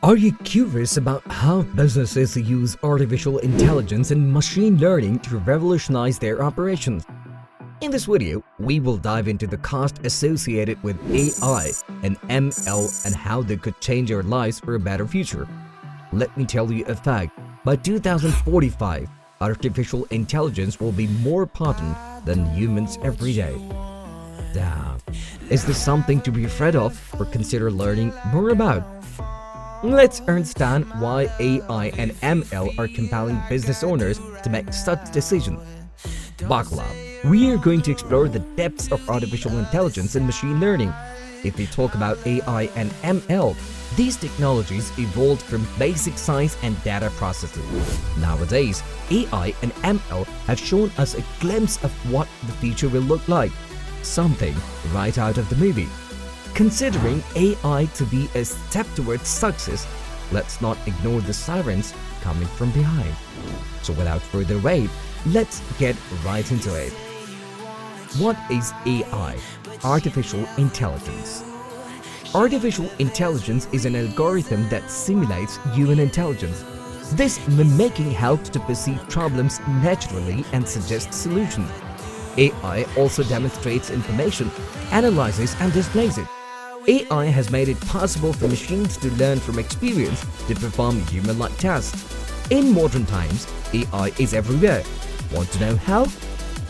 Are you curious about how businesses use artificial intelligence and machine learning to revolutionize their operations? In this video, we will dive into the cost associated with AI and ML and how they could change our lives for a better future. Let me tell you a fact. By 2045, artificial intelligence will be more potent than humans every day. Damn. Is this something to be afraid of or consider learning more about? Let's understand why AI and ML are compelling business owners to make such decisions. Buckle up. We are going to explore the depths of artificial intelligence and machine learning. If we talk about AI and ML, these technologies evolved from basic science and data processing. Nowadays, AI and ML have shown us a glimpse of what the future will look like. Something right out of the movie. Considering AI to be a step towards success, let's not ignore the sirens coming from behind. So without further wait, let's get right into it. What is AI? Artificial intelligence. Artificial intelligence is an algorithm that simulates human intelligence. This mimicking helps to perceive problems naturally and suggest solutions. AI also demonstrates information, analyzes and displays it. AI has made it possible for machines to learn from experience to perform human-like tasks. In modern times, AI is everywhere. Want to know how?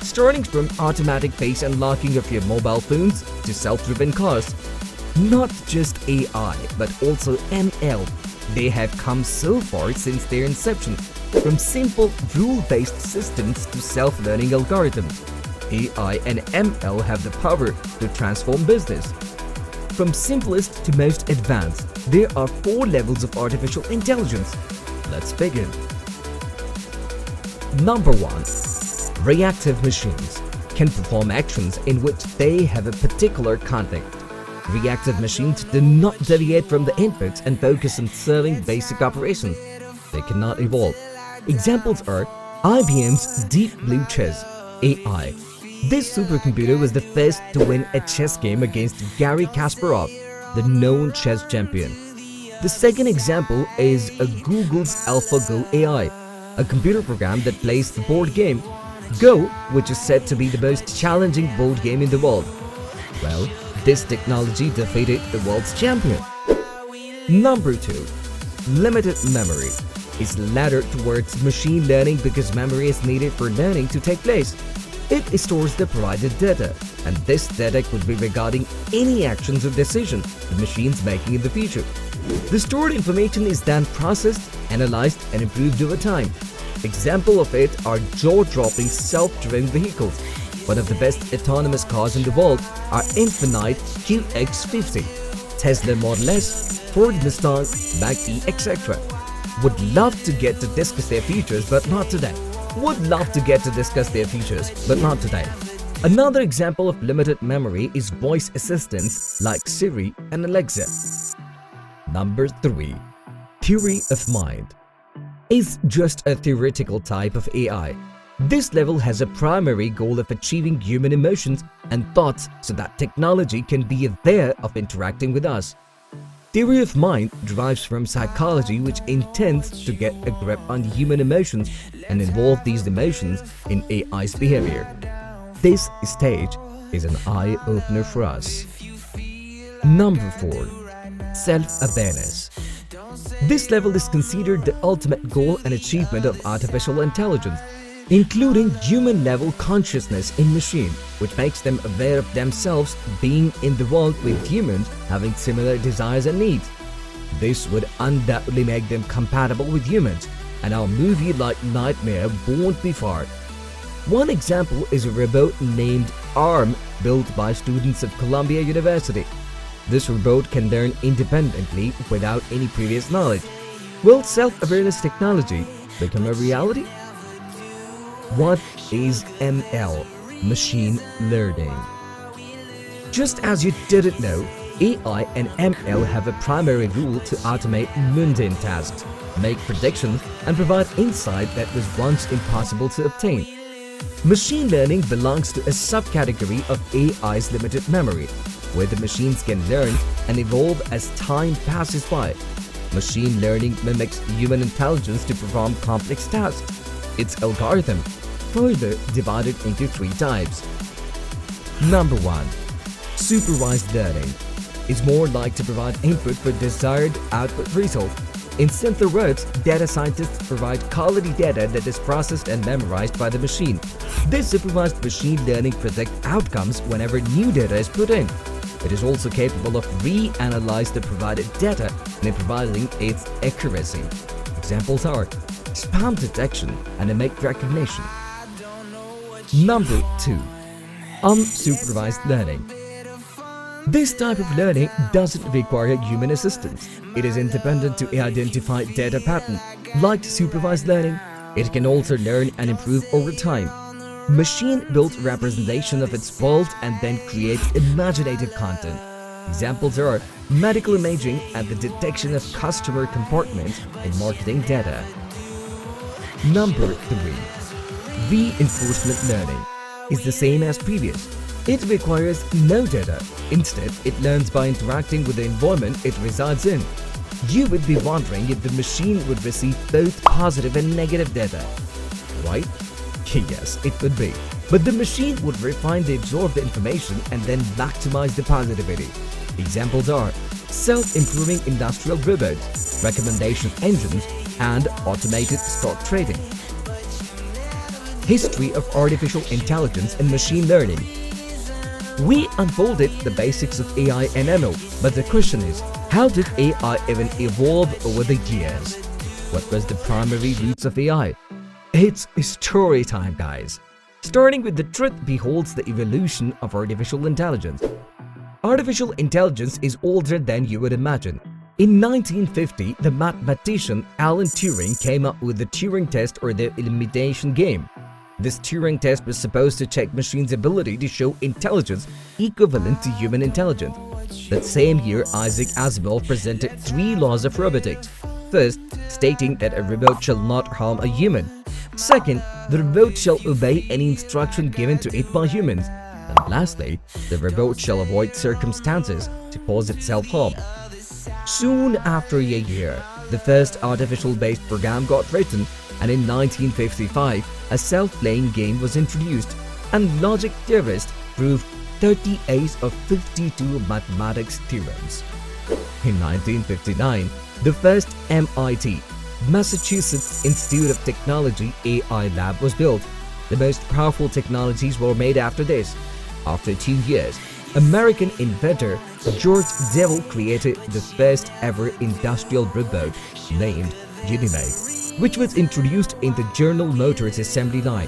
Starting from automatic face unlocking of your mobile phones to self-driven cars. Not just AI, but also ML. They have come so far since their inception, from simple rule-based systems to self-learning algorithms. AI and ML have the power to transform business. From simplest to most advanced, there are 4 levels of artificial intelligence. Let's begin. Number 1. Reactive machines can perform actions in which they have a particular context. Reactive machines do not deviate from the inputs and focus on serving basic operations. They cannot evolve. Examples are IBM's Deep Blue Chess AI. This supercomputer was the first to win a chess game against Garry Kasparov, the known chess champion. The second example is Google's AlphaGo AI, a computer program that plays the board game Go, which is said to be the most challenging board game in the world. Well, this technology defeated the world's champion. Number 2. Limited memory is laddered towards machine learning because memory is needed for learning to take place. It stores the provided data, and this data could be regarding any actions or decisions the machine's making in the future. The stored information is then processed, analyzed, and improved over time. Examples of it are jaw-dropping self-driving vehicles. One of the best autonomous cars in the world are Infiniti QX50, Tesla Model S, Ford Mustang Mach-E, etc. Would love to get to discuss their features, but not today. Another example of limited memory is voice assistants like Siri and Alexa. Number 3. Theory of mind is just a theoretical type of AI. This level has a primary goal of achieving human emotions and thoughts so that technology can be aware of interacting with us. Theory of mind derives from psychology, which intends to get a grip on human emotions and involve these emotions in AI's behavior. This stage is an eye-opener for us. Number 4. Self-awareness. This level is considered the ultimate goal and achievement of artificial intelligence, including human-level consciousness in machine, which makes them aware of themselves being in the world with humans having similar desires and needs. This would undoubtedly make them compatible with humans, and our movie-like nightmare won't be far. One example is a robot named ARM built by students of Columbia University. This robot can learn independently without any previous knowledge. Will self-awareness technology become a reality? What is ML? Machine learning. Just as you didn't know, AI and ML have a primary role to automate mundane tasks, make predictions, and provide insight that was once impossible to obtain. Machine learning belongs to a subcategory of AI's limited memory, where the machines can learn and evolve as time passes by. Machine learning mimics human intelligence to perform complex tasks. Its algorithm, further divided into three types. Number 1. Supervised learning is more like to provide input for desired output result. In simpler words, data scientists provide quality data that is processed and memorized by the machine. This supervised machine learning predicts outcomes whenever new data is put in. It is also capable of reanalyze the provided data and improvising its accuracy. Examples are spam detection and image recognition. Number 2. Unsupervised learning. This type of learning doesn't require human assistance. It is independent to identify data pattern. Like supervised learning, it can also learn and improve over time. Machine-built representation of its world and then creates imaginative content. Examples are medical imaging and the detection of customer comportment in marketing data. Number 3. Reinforcement learning is the same as previous. It requires no data. Instead, it learns by interacting with the environment it resides in. You would be wondering if the machine would receive both positive and negative data, right? Yes, it would be. But the machine would refine the absorbed information and then maximize the positivity. Examples are self-improving industrial robots, recommendation engines, and automated stock trading. History of artificial intelligence and machine learning. We unfolded the basics of AI and ML, but the question is, how did AI even evolve over the years? What was the primary roots of AI? It's story time, guys. Starting with the truth beholds the evolution of artificial intelligence. Artificial intelligence is older than you would imagine. In 1950, the mathematician Alan Turing came up with the Turing test, or the elimination game. This Turing test was supposed to check machines' ability to show intelligence equivalent to human intelligence. That same year, Isaac Asimov presented 3 laws of robotics. First, stating that a robot shall not harm a human. Second, the robot shall obey any instruction given to it by humans. And lastly, the robot shall avoid circumstances to cause itself harm. Soon after a year, the first artificial-based program got written, and in 1955, a self-playing game was introduced, and logic theorists proved 38 of 52 mathematics theorems. In 1959, the first MIT, Massachusetts Institute of Technology AI lab was built. The most powerful technologies were made after this. After 2 years, American inventor George Devil created the first ever industrial robot named Unimog, which was introduced in the General Motors assembly line.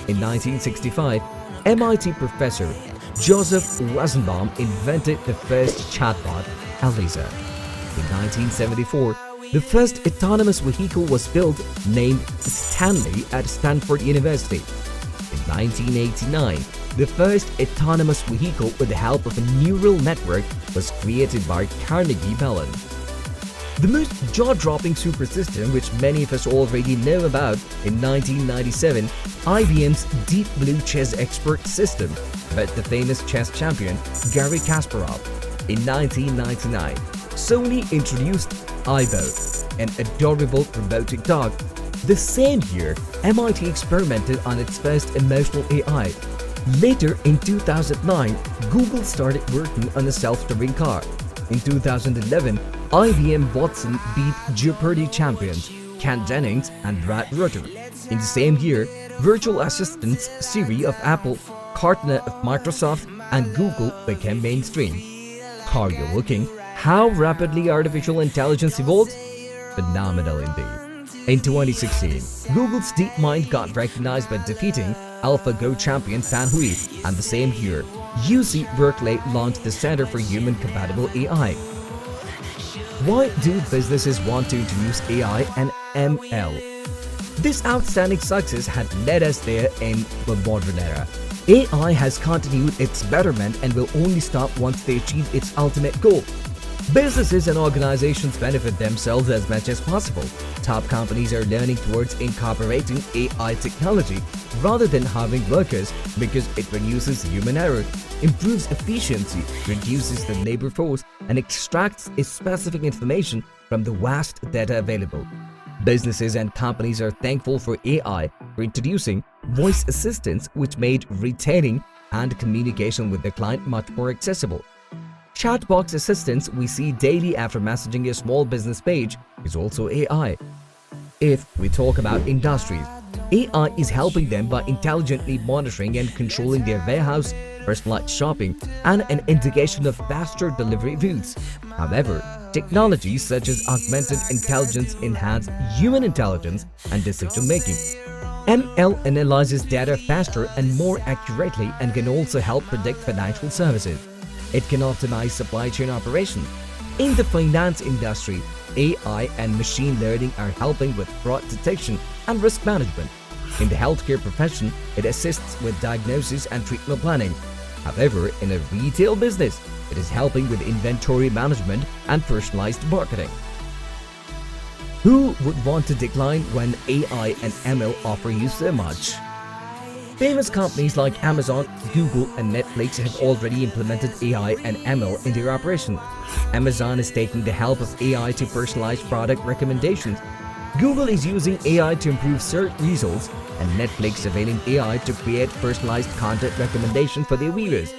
In 1965, MIT professor Joseph Weizenbaum invented the first chatbot, Eliza. In 1974, the first autonomous vehicle was built, named Stanley, at Stanford University. In 1989, the first autonomous vehicle with the help of a neural network was created by Carnegie Mellon. The most jaw-dropping super system, which many of us already know about, in 1997, IBM's Deep Blue Chess Expert system about the famous chess champion Garry Kasparov. In 1999, Sony introduced iBot, an adorable robotic dog. The same year, MIT experimented on its first emotional AI. Later, in 2009, Google started working on a self-driving car. In 2011, IBM Watson beat Jeopardy champions Ken Jennings and Brad Rutter. In the same year, virtual assistants Siri of Apple, Cortana of Microsoft, and Google became mainstream. Are you looking how rapidly artificial intelligence evolves? Phenomenal indeed. In 2016, Google's DeepMind got recognized by defeating AlphaGo champion Fan Hui, and the same year, UC Berkeley launched the Center for Human Compatible AI. Why do businesses want to introduce AI and ML? This outstanding success had led us there in the modern era. AI has continued its betterment and will only stop once they achieve its ultimate goal. Businesses and organizations benefit themselves as much as possible. Top companies are learning towards incorporating AI technology rather than having workers because it reduces human error, improves efficiency, reduces the labor force, and extracts specific information from the vast data available. Businesses and companies are thankful for AI for introducing voice assistants, which made retailing and communication with the client much more accessible. Chatbox assistants we see daily after messaging a small business page is also AI. If we talk about industries, AI is helping them by intelligently monitoring and controlling their warehouse, personalized shopping, and an indication of faster delivery routes. However, technologies such as augmented intelligence enhance human intelligence and decision-making. ML analyzes data faster and more accurately and can also help predict financial services. It can optimize supply chain operations. In the finance industry, AI and machine learning are helping with fraud detection and risk management. In the healthcare profession, it assists with diagnosis and treatment planning. However, in a retail business, it is helping with inventory management and personalized marketing. Who would want to decline when AI and ML offer you so much? Famous companies like Amazon, Google, and Netflix have already implemented AI and ML in their operation. Amazon is taking the help of AI to personalize product recommendations. Google is using AI to improve search results, and Netflix availing AI to create personalized content recommendations for their viewers.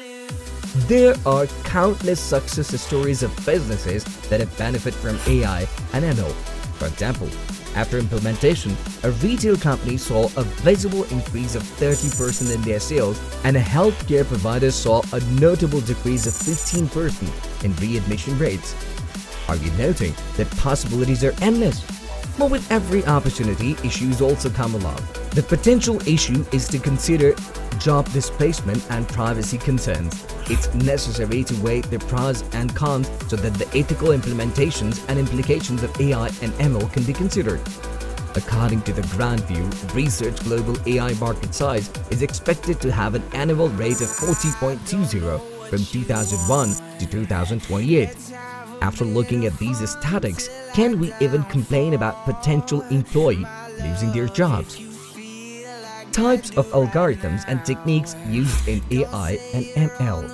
There are countless success stories of businesses that have benefited from AI and ML. For example, after implementation, a retail company saw a visible increase of 30% in their sales, and a healthcare provider saw a notable decrease of 15% in readmission rates. Are you noting that possibilities are endless? But with every opportunity, issues also come along. The potential issue is to consider job displacement and privacy concerns. It's necessary to weigh the pros and cons so that the ethical implementations and implications of AI and ML can be considered. According to the Grandview Research, global AI market size is expected to have an annual rate of 40.20 from 2001 to 2028. After looking at these statistics, can we even complain about potential employees losing their jobs? Types of algorithms and techniques used in AI and ML.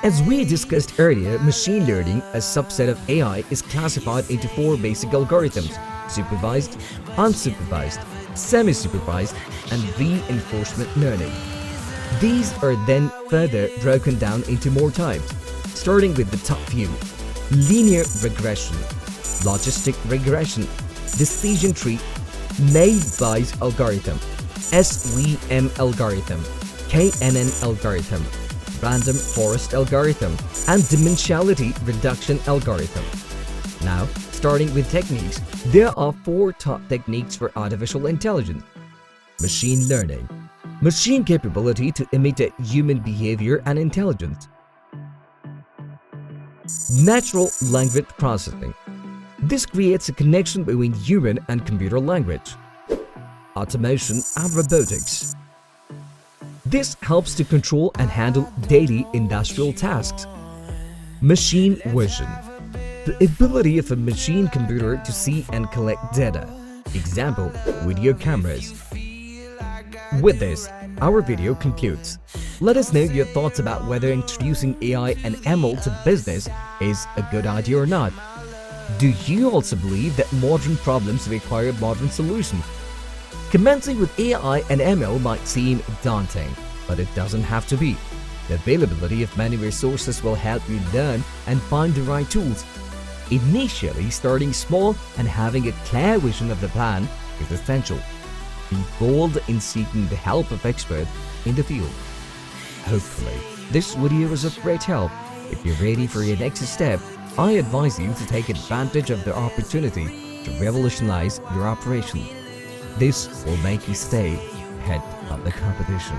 As we discussed earlier, machine learning, a subset of AI, is classified into 4 basic algorithms: supervised, unsupervised, semi-supervised, and reinforcement learning. These are then further broken down into more types, starting with the top few: linear regression, logistic regression, decision tree, naive-Bayes algorithm, SVM algorithm, KNN algorithm, random forest algorithm, and dimensionality reduction algorithm. Now, starting with techniques, there are 4 top techniques for artificial intelligence. Machine learning, machine capability to imitate human behavior and intelligence. Natural language processing. This creates a connection between human and computer language. Automation and robotics. This helps to control and handle daily industrial tasks. Machine vision. The ability of a machine computer to see and collect data. Example, video cameras. With this, our video concludes. Let us know your thoughts about whether introducing AI and ML to business is a good idea or not. Do you also believe that modern problems require modern solutions? Commencing with AI and ML might seem daunting, but it doesn't have to be. The availability of many resources will help you learn and find the right tools. Initially, starting small and having a clear vision of the plan is essential. Be bold in seeking the help of experts in the field. Hopefully, this video was of great help. If you're ready for your next step, I advise you to take advantage of the opportunity to revolutionize your operation. This will make you stay ahead of the competition.